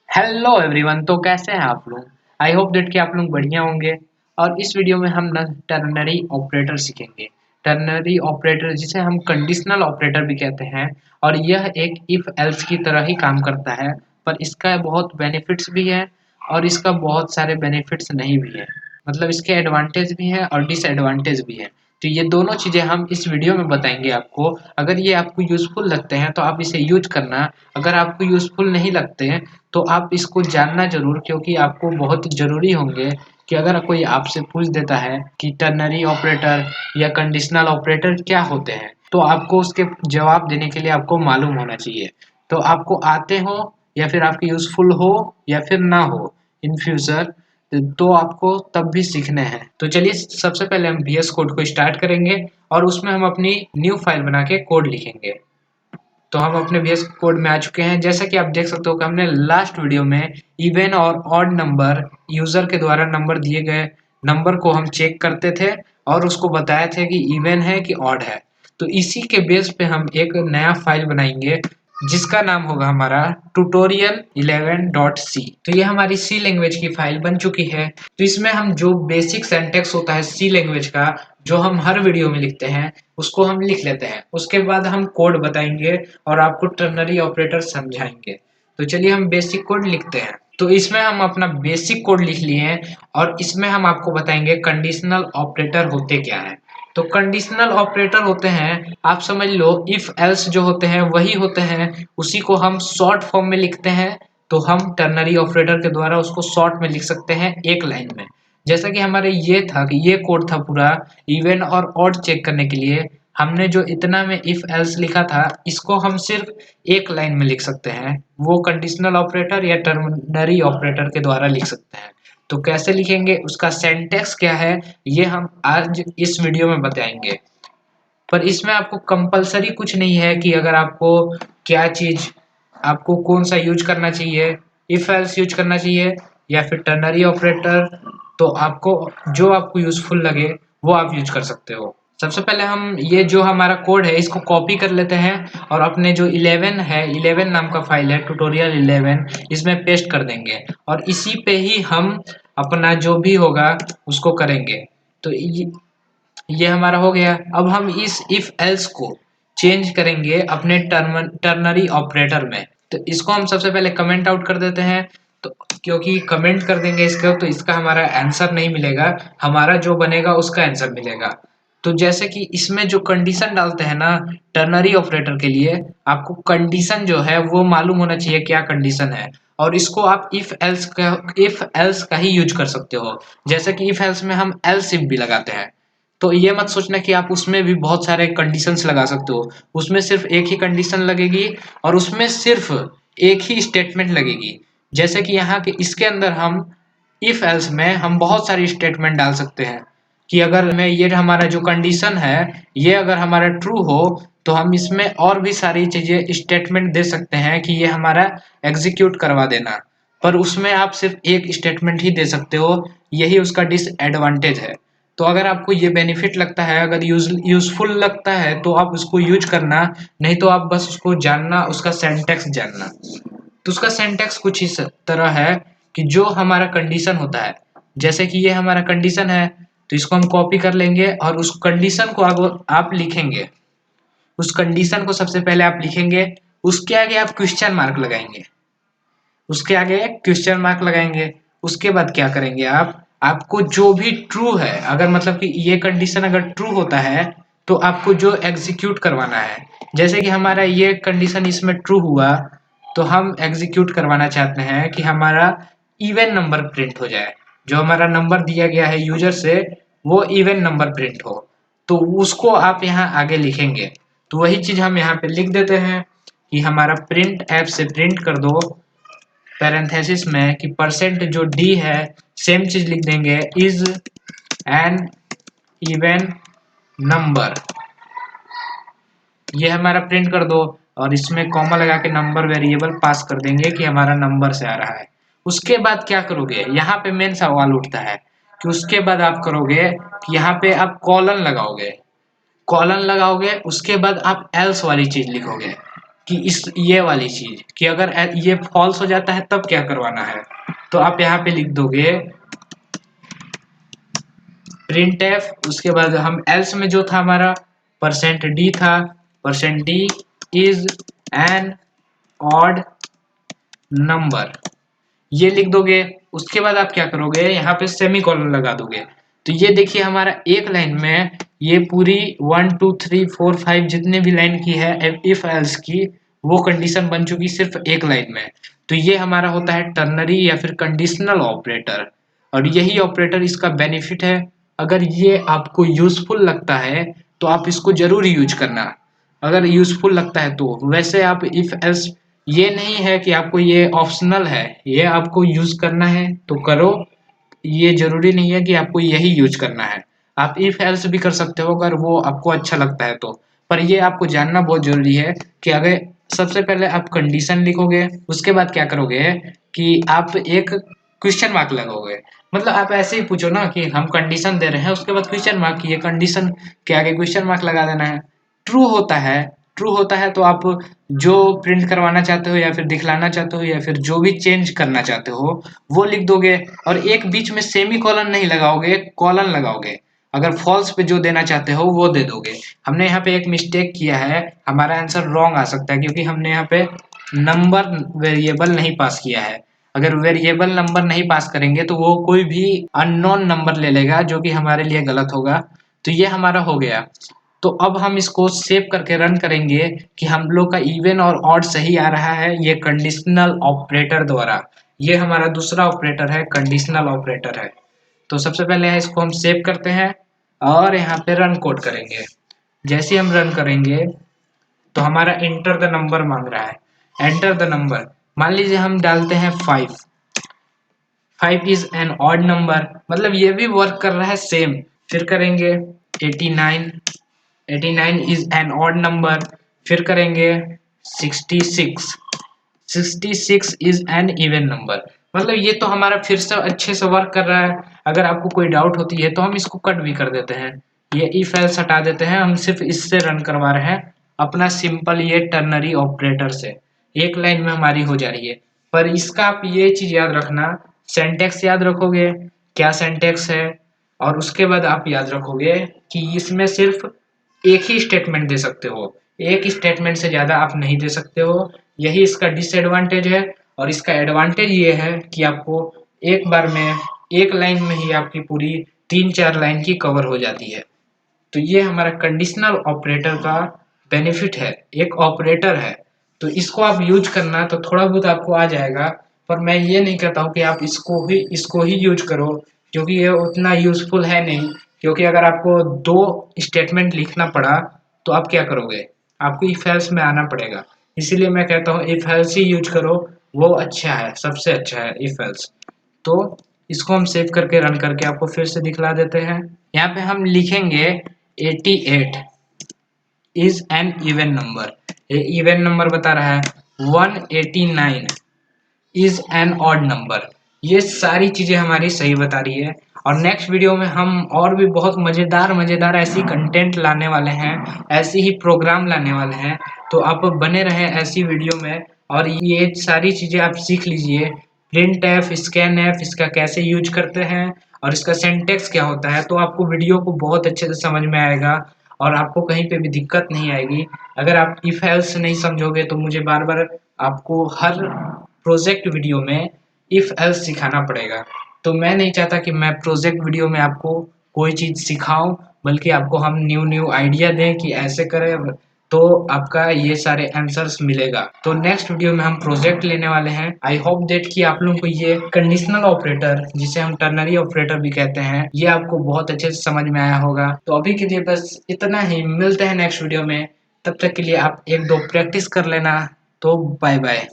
Hello everyone. तो कैसे हैं आप लोग। आई होप दैट कि आप लोग बढ़िया होंगे। और इस वीडियो में हम ना टर्नरी ऑपरेटर सीखेंगे। टर्नरी ऑपरेटर जिसे हम कंडीशनल ऑपरेटर भी कहते हैं। और यह एक इफ एल्स की तरह ही काम करता है, पर इसका बहुत बेनिफिट्स भी है और इसका बहुत सारे बेनिफिट्स नहीं भी है। मतलब इसके एडवांटेज भी हैं और डिसएडवांटेज भी हैं। तो ये दोनों चीज़ें हम इस वीडियो में बताएंगे आपको। अगर ये आपको यूज़फुल लगते हैं तो आप इसे यूज करना। अगर आपको यूज़फुल नहीं लगते हैं तो आप इसको जानना ज़रूर, क्योंकि आपको बहुत ज़रूरी होंगे कि अगर कोई आपसे पूछ देता है कि टर्नरी ऑपरेटर या कंडीशनल ऑपरेटर क्या होते हैं, तो आपको उसके जवाब देने के लिए आपको मालूम होना चाहिए। तो आपको आते हो या फिर आपके यूज़फुल हो या फिर ना हो इन फ्यूचर, तो आपको तब भी सीखने हैं। तो चलिए सबसे पहले हम VS कोड को स्टार्ट करेंगे और उसमें हम अपनी न्यू फाइल बना के कोड लिखेंगे। तो हम अपने VS कोड में आ चुके हैं। जैसा कि आप देख सकते हो कि हमने लास्ट वीडियो में इवन और ऑड नंबर, यूजर के द्वारा नंबर दिए गए नंबर को हम चेक करते थे और उसको बताए थे कि इवन है कि ऑड है। तो इसी के बेस पे हम एक नया फाइल बनाएंगे जिसका नाम होगा हमारा tutorial11.c। तो ये हमारी सी लैंग्वेज की फाइल बन चुकी है। तो इसमें हम जो बेसिक सिंटैक्स होता है सी लैंग्वेज का, जो हम हर वीडियो में लिखते हैं, उसको हम लिख लेते हैं। उसके बाद हम कोड बताएंगे और आपको टर्नरी ऑपरेटर समझाएंगे। तो चलिए हम बेसिक कोड लिखते हैं। तो इसमें हम अपना बेसिक कोड लिख लिए हैं और इसमें हम आपको बताएंगे कंडीशनल ऑपरेटर होते क्या है। तो कंडीशनल ऑपरेटर होते हैं, आप समझ लो इफ एल्स जो होते हैं वही होते हैं, उसी को हम शॉर्ट फॉर्म में लिखते हैं। तो हम टर्नरी ऑपरेटर के द्वारा उसको शॉर्ट में लिख सकते हैं एक लाइन में। जैसा कि हमारे ये था कि ये कोड था पूरा इवन और ऑड चेक करने के लिए। हमने जो इतना में इफ एल्स लिखा था, इसको हम सिर्फ एक लाइन में लिख सकते हैं। वो कंडीशनल ऑपरेटर या टर्नरी ऑपरेटर के द्वारा लिख सकते हैं। तो कैसे लिखेंगे, उसका सिंटैक्स क्या है, ये हम आज इस वीडियो में बताएंगे। पर इसमें आपको कंपलसरी कुछ नहीं है कि अगर आपको क्या चीज, आपको कौन सा यूज करना चाहिए, इफ एल्स यूज करना चाहिए या फिर टर्नरी ऑपरेटर। तो आपको जो आपको यूजफुल लगे वो आप यूज कर सकते हो। सबसे पहले हम ये जो हमारा कोड है इसको कॉपी कर लेते हैं और अपने जो 11 है, 11 नाम का फाइल है ट्यूटोरियल 11, इसमें पेस्ट कर देंगे और इसी पे ही हम अपना जो भी होगा उसको करेंगे। तो ये हमारा हो गया। अब हम इस इफ एल्स को चेंज करेंगे अपने टर्नरी ऑपरेटर में। तो इसको हम सबसे पहले कमेंट आउट कर देते हैं। तो क्योंकि कमेंट कर देंगे इसका, तो इसका हमारा आंसर नहीं मिलेगा, हमारा जो बनेगा उसका आंसर मिलेगा। तो जैसे कि इसमें जो कंडीशन डालते हैं ना टर्नरी ऑपरेटर के लिए, आपको कंडीशन जो है वो मालूम होना चाहिए क्या कंडीशन है। और इसको आप इफ एल्स का ही यूज कर सकते हो। जैसे कि इफ एल्स में हम एल्स इफ भी लगाते हैं। तो ये मत सोचना कि आप उसमें भी बहुत सारे कंडीशंस लगा सकते हो। उसमें सिर्फ एक ही कंडीशन लगेगी और उसमें सिर्फ एक ही स्टेटमेंट लगेगी। जैसे कि यहाँ के इसके अंदर हम इफ एल्स में हम बहुत सारी स्टेटमेंट डाल सकते हैं कि अगर मैं ये हमारा जो कंडीशन है ये अगर हमारा ट्रू हो, तो हम इसमें और भी सारी चीजें स्टेटमेंट दे सकते हैं कि ये हमारा एग्जीक्यूट करवा देना। पर उसमें आप सिर्फ एक स्टेटमेंट ही दे सकते हो, यही उसका डिसएडवांटेज है। तो अगर आपको ये बेनिफिट लगता है, अगर यूजफुल लगता है, तो आप उसको यूज करना। नहीं तो आप बस उसको जानना, उसका सिंटैक्स जानना। तो उसका सिंटैक्स कुछ इस तरह है कि जो हमारा कंडीशन होता है, जैसे कि ये हमारा कंडीशन है, तो इसको हम कॉपी कर लेंगे और उस कंडीशन को आप लिखेंगे। उस कंडीशन को सबसे पहले आप लिखेंगे, उसके आगे आप क्वेश्चन मार्क लगाएंगे। उसके आगे क्वेश्चन मार्क लगाएंगे। उसके बाद क्या करेंगे आप, आपको जो भी ट्रू है, अगर मतलब कि ये कंडीशन अगर ट्रू होता है तो आपको जो एग्जीक्यूट करवाना है, जैसे कि हमारा ये कंडीशन इसमें ट्रू हुआ, तो हम एग्जीक्यूट करवाना चाहते हैं कि हमारा इवन नंबर प्रिंट हो जाए। जो हमारा नंबर दिया गया है यूजर से, वो इवन नंबर प्रिंट हो। तो उसको आप यहाँ आगे लिखेंगे। तो वही चीज हम यहाँ पे लिख देते हैं कि हमारा प्रिंट ऐप से प्रिंट कर दो पैरेंथेसिस में कि परसेंट जो डी है, सेम चीज लिख देंगे, इज एन इवन नंबर। ये हमारा प्रिंट कर दो और इसमें कॉमा लगा के नंबर वेरिएबल पास कर देंगे कि हमारा नंबर से आ रहा है। उसके बाद क्या करोगे, यहाँ पे मेन सवाल उठता है कि उसके बाद आप करोगे कि यहाँ पे आप कॉलन लगाओगे। कॉलन लगाओगे, उसके बाद आप एल्स वाली चीज लिखोगे कि इस ये वाली चीज कि अगर ये फॉल्स हो जाता है तब क्या करवाना है। तो आप यहाँ पे लिख दोगे प्रिंट एफ, उसके बाद हम एल्स में जो था हमारा परसेंट डी था, percent D is an odd number, ये लिख दोगे। उसके बाद आप क्या करोगे, यहाँ पे सेमी कॉलन लगा दोगे। तो ये देखिए हमारा एक लाइन में ये पूरी 1 2 3 4 5 जितने भी लाइन की है इफ एल्स की वो कंडीशन बन चुकी सिर्फ एक लाइन में। तो ये हमारा होता है टर्नरी या फिर कंडीशनल ऑपरेटर, और यही ऑपरेटर इसका बेनिफिट है। अगर ये आपको यूजफुल लगता है तो आप इसको जरूर यूज करना, अगर यूजफुल लगता है तो। वैसे आप इफ एल्स ये नहीं है कि आपको ये ऑप्शनल है, ये आपको यूज करना है तो करो, ये जरूरी नहीं है कि आपको यही यूज करना है। आप इफ एल्स भी कर सकते हो अगर वो आपको अच्छा लगता है तो। पर ये आपको जानना बहुत जरूरी है कि अगर सबसे पहले आप कंडीशन लिखोगे, उसके बाद क्या करोगे कि आप एक क्वेश्चन मार्क लगाओगे। मतलब आप ऐसे ही पूछो ना कि हम कंडीशन दे रहे हैं, उसके बाद क्वेश्चन मार्क, ये कंडीशन के आगे क्वेश्चन मार्क लगा देना है। ट्रू होता है, ट्रू होता है तो आप जो प्रिंट करवाना चाहते हो या फिर दिखलाना चाहते हो या फिर जो भी चेंज करना चाहते हो वो लिख दोगे, और एक बीच में सेमी कॉलन नहीं लगाओगे, कॉलन लगाओगे। अगर फॉल्स पे जो देना चाहते हो वो दे दोगे। हमने यहाँ पे एक मिस्टेक किया है, हमारा आंसर रॉन्ग आ सकता है क्योंकि हमने यहाँ पे नंबर वेरिएबल नहीं पास किया है। अगर वेरिएबल नंबर नहीं पास करेंगे तो वो कोई भी अननोन नंबर ले लेगा जो कि हमारे लिए गलत होगा। तो ये हमारा हो गया। तो अब हम इसको सेव करके रन करेंगे कि हम लोग का इवन और ऑड सही आ रहा है, ये कंडीशनल ऑपरेटर द्वारा। ये हमारा दूसरा ऑपरेटर है, कंडीशनल ऑपरेटर है। तो सबसे पहले इसको हम सेव करते हैं और यहाँ पे रन कोड करेंगे। जैसे हम रन करेंगे तो हमारा एंटर द नंबर मांग रहा है, एंटर द नंबर। मान लीजिए हम डालते हैं 5, 5 इज एन ऑड नंबर, मतलब ये भी वर्क कर रहा है सेम। फिर करेंगे 89, 89 इज एन ऑड नंबर। फिर करेंगे 66, 66 इज एन इवन नंबर। मतलब ये तो हमारा फिर से अच्छे से वर्क कर रहा है। अगर आपको कोई डाउट होती है तो हम इसको कट भी कर देते हैं, ये इफ एल्स हटा देते हैं, हम सिर्फ इससे रन करवा रहे हैं अपना सिंपल ये टर्नरी ऑपरेटर से। एक लाइन में हमारी हो जा रही है। पर इसका आप ये चीज याद रखना, सिंटैक्स याद रखोगे क्या सिंटैक्स है, और उसके बाद आप याद रखोगे कि इसमें सिर्फ एक ही स्टेटमेंट दे सकते हो, एक स्टेटमेंट से ज्यादा आप नहीं दे सकते हो। यही इसका डिसएडवांटेज है। और इसका एडवांटेज ये है कि आपको एक बार में एक लाइन में ही आपकी पूरी 3 4 लाइन की कवर हो जाती है। तो ये हमारा कंडीशनल ऑपरेटर का बेनिफिट है, एक ऑपरेटर है। तो इसको आप यूज करना तो थोड़ा बहुत आपको आ जाएगा। पर मैं ये नहीं कहता हूँ कि आप इसको ही यूज करो, क्योंकि ये उतना यूजफुल है नहीं। क्योंकि अगर आपको 2 स्टेटमेंट लिखना पड़ा तो आप क्या करोगे, आपको इफ एल्स में आना पड़ेगा। इसीलिए मैं कहता हूँ इफ एल्स ही यूज करो, वो अच्छा है, सबसे अच्छा है इफ एल्स। तो इसको हम सेव करके रन करके आपको फिर से दिखला देते हैं। यहाँ पे हम लिखेंगे 88 इज एन इवन नंबर, ये इवन नंबर बता रहा है। 189 इज एन ऑड नंबर। ये सारी चीजें हमारी सही बता रही है। और नेक्स्ट वीडियो में हम और भी बहुत मजेदार मजेदार ऐसी कंटेंट लाने वाले हैं, ऐसी ही प्रोग्राम लाने वाले हैं। तो आप बने रहें ऐसी वीडियो में, और ये सारी चीजें आप सीख लीजिए। प्रिंट एफ, स्कैन एफ, इसका कैसे यूज करते हैं और इसका सिंटैक्स क्या होता है, तो आपको वीडियो को बहुत अच्छे से समझ में आएगा और आपको कहीं पे भी दिक्कत नहीं आएगी। अगर आप इफ एल्स नहीं समझोगे तो मुझे बार बार आपको हर प्रोजेक्ट वीडियो में इफ एल्स सिखाना पड़ेगा। तो मैं नहीं चाहता कि मैं प्रोजेक्ट वीडियो में आपको कोई चीज सिखाऊं, बल्कि आपको हम न्यू न्यू आइडिया दें कि ऐसे करें तो आपका ये सारे आंसर्स मिलेगा। तो नेक्स्ट वीडियो में हम प्रोजेक्ट लेने वाले हैं। आई होप दैट कि आप लोगों को ये कंडीशनल ऑपरेटर, जिसे हम टर्नरी ऑपरेटर भी कहते हैं, ये आपको बहुत अच्छे से समझ में आया होगा। तो अभी के लिए बस इतना ही, मिलते हैं नेक्स्ट वीडियो में। तब तक के लिए आप 1 2 प्रैक्टिस कर लेना। तो बाय बाय।